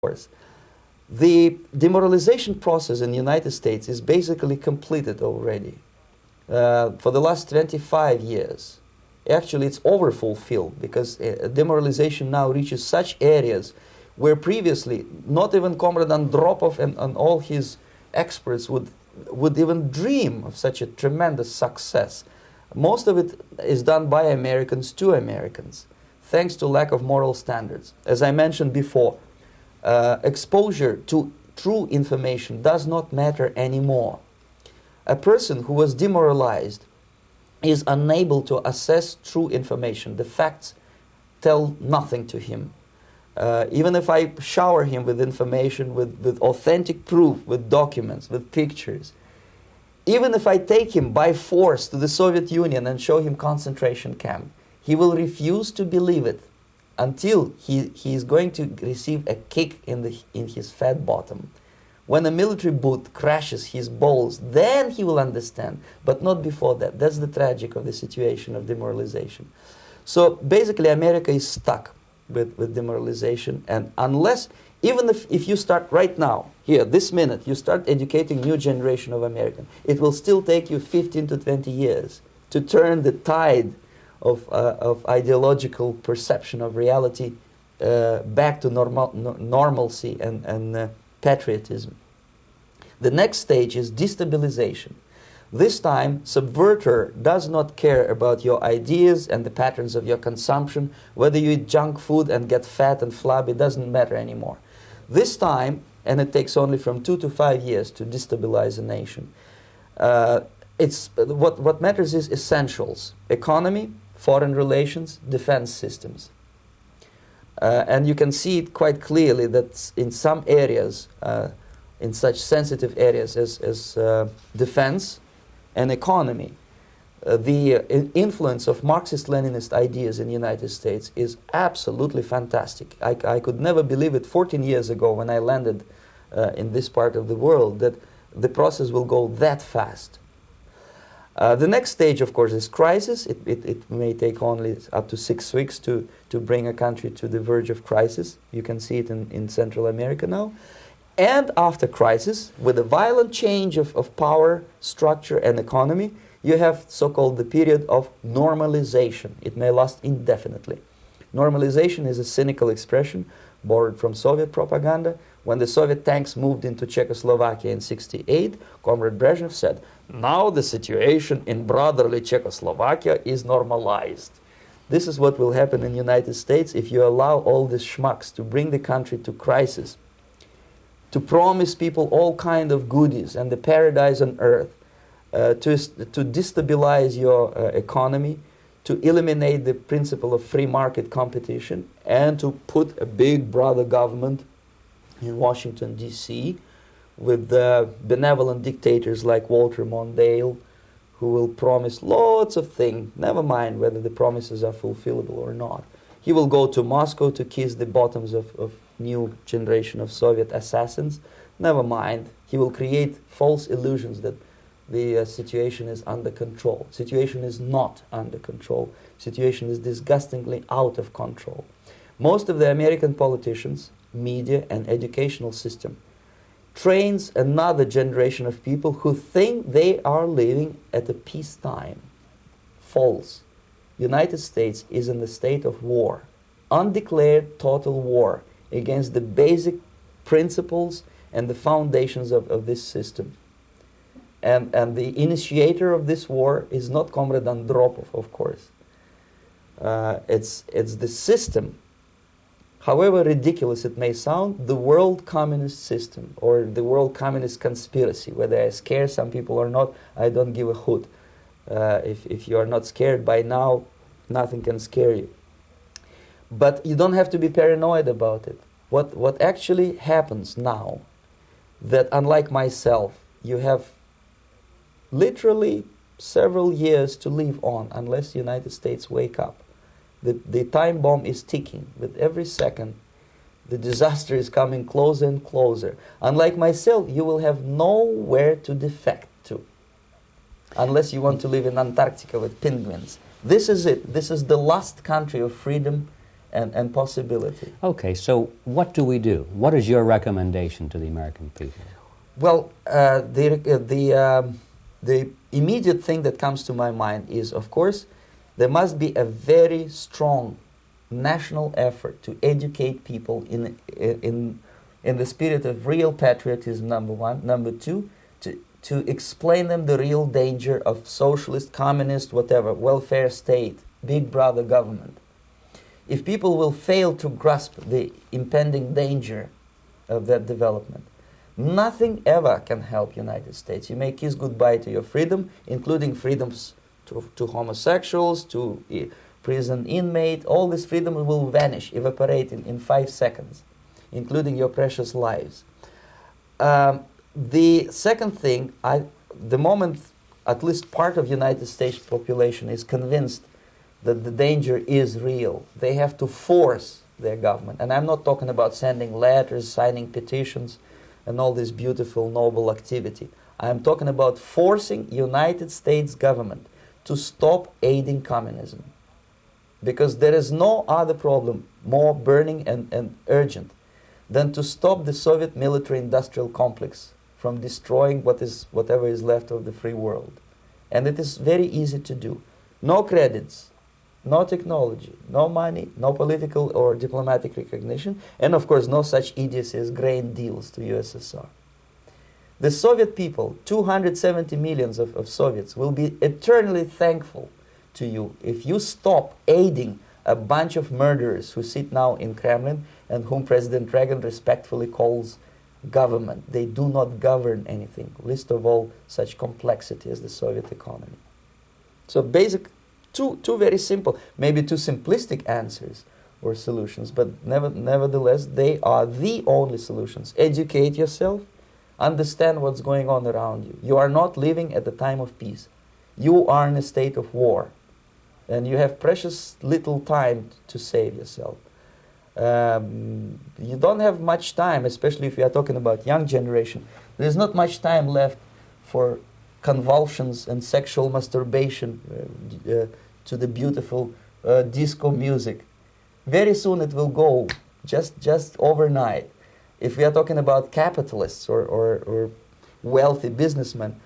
course. The demoralization process in the United States is basically completed already. For the last 25 years. Actually, it's overfulfilled because demoralization now reaches such areas where previously not even Comrade Andropov and all his experts would even dream of such a tremendous success. Most of it is done by Americans to Americans, thanks to lack of moral standards. As I mentioned before, exposure to true information does not matter anymore. A person who was demoralized is unable to assess true information. The facts tell nothing to him. Even if I shower him with information, with authentic proof, with documents, with pictures, even if I take him by force to the Soviet Union and show him concentration camp, he will refuse to believe it until he is going to receive a kick in his fat bottom. When a military boot crashes his balls, then he will understand, but not before that. That's the tragic of the situation of demoralization. So basically, America is stuck with demoralization, and unless, even if you start right now, here, this minute, you start educating new generation of Americans, it will still take you 15 to 20 years to turn the tide of ideological perception of reality back to normalcy and patriotism. The next stage is destabilization. This time, subverter does not care about your ideas and the patterns of your consumption. Whether you eat junk food and get fat and flabby, doesn't matter anymore. This time, and it takes only from 2 to 5 years to destabilize a nation, what matters is essentials: economy, foreign relations, defense systems. And you can see it quite clearly that in some areas, in such sensitive areas as defense and economy, the influence of Marxist-Leninist ideas in the United States is absolutely fantastic. I could never believe it 14 years ago when I landed in this part of the world that the process will go that fast. The next stage, of course, is crisis. It may take only up to 6 weeks to bring a country to the verge of crisis. You can see it in Central America now. And after crisis, with a violent change of power, structure, and economy, you have so-called the period of normalization. It may last indefinitely. Normalization is a cynical expression borrowed from Soviet propaganda. When the Soviet tanks moved into Czechoslovakia in '68, Comrade Brezhnev said, "Now the situation in brotherly Czechoslovakia is normalized." This is what will happen in the United States if you allow all these schmucks to bring the country to crisis, to promise people all kind of goodies and the paradise on earth, to destabilize your economy, to eliminate the principle of free market competition, and to put a big brother government in Washington, D.C., with benevolent dictators like Walter Mondale, who will promise lots of things, never mind whether the promises are fulfillable or not. He will go to Moscow to kiss the bottoms of new generation of Soviet assassins. Never mind. He will create false illusions that the situation is under control. Situation is not under control. Situation is disgustingly out of control. Most of the American politicians, media, and educational system trains another generation of people who think they are living at a peacetime. False. United States is in the state of war, undeclared total war against the basic principles and the foundations of this system. And the initiator of this war is not Comrade Andropov, of course. It's the system. However ridiculous it may sound, the world communist system or the world communist conspiracy, whether I scare some people or not, I don't give a hoot. If you are not scared by now, nothing can scare you. But you don't have to be paranoid about it. What actually happens now, that unlike myself, you have literally several years to live on unless the United States wake up. The time bomb is ticking. With every second, the disaster is coming closer and closer. Unlike myself, you will have nowhere to defect to, unless you want to live in Antarctica with penguins. This is it. This is the last country of freedom and possibility. Okay, so what do we do? What is your recommendation to the American people? Well, the immediate thing that comes to my mind is, of course, there must be a very strong national effort to educate people in the spirit of real patriotism, number one. Number two, to explain them the real danger of socialist, communist, whatever, welfare state, big brother government. If people will fail to grasp the impending danger of that development, nothing ever can help United States. You may kiss goodbye to your freedom, including freedoms to homosexuals, to prison inmate. All this freedom will vanish, evaporate in 5 seconds, including your precious lives. The second thing, the moment at least part of United States population is convinced that the danger is real, they have to force their government. And I'm not talking about sending letters, signing petitions, and all this beautiful, noble activity. I'm talking about forcing United States government to stop aiding communism. Because there is no other problem more burning and urgent than to stop the Soviet military-industrial complex from destroying whatever is left of the free world. And it is very easy to do. No credits, no technology, no money, no political or diplomatic recognition, and of course no such idiocy as grain deals to USSR. The Soviet people, 270 millions of Soviets, will be eternally thankful to you if you stop aiding a bunch of murderers who sit now in Kremlin and whom President Reagan respectfully calls government. They do not govern anything, least of all such complexity as the Soviet economy. So basic, two very simple, maybe too simplistic answers or solutions, but nevertheless they are the only solutions. Educate yourself, understand what's going on around you. You are not living at the time of peace. You are in a state of war, and you have precious little time to save yourself. You don't have much time, especially if you are talking about young generation. There's not much time left for convulsions and sexual masturbation to the beautiful disco music. Very soon it will go, just overnight. If we are talking about capitalists or wealthy businessmen,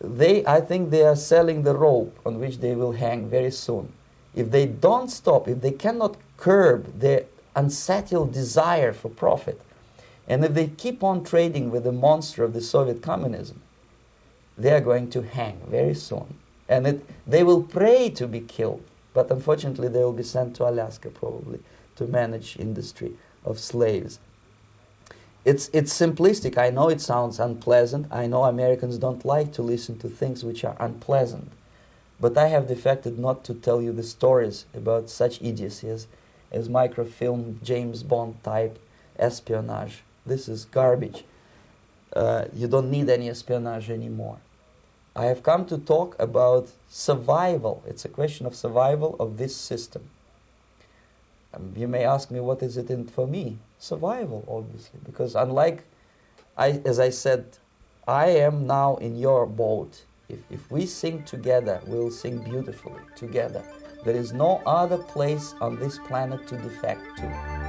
I think they are selling the rope on which they will hang very soon. If they don't stop, if they cannot curb their unsettled desire for profit, and if they keep on trading with the monster of the Soviet communism, they are going to hang very soon. And they will pray to be killed, but unfortunately they will be sent to Alaska probably to manage industry of slaves. It's simplistic. I know it sounds unpleasant. I know Americans don't like to listen to things which are unpleasant. But I have defected not to tell you the stories about such idiocy as microfilm, James Bond type espionage. This is garbage. You don't need any espionage anymore. I have come to talk about survival. It's a question of survival of this system. You may ask me, what is it in for me? Survival, obviously, because unlike, as I said, I am now in your boat. If we sing together, we'll sing beautifully together. There is no other place on this planet to defect to.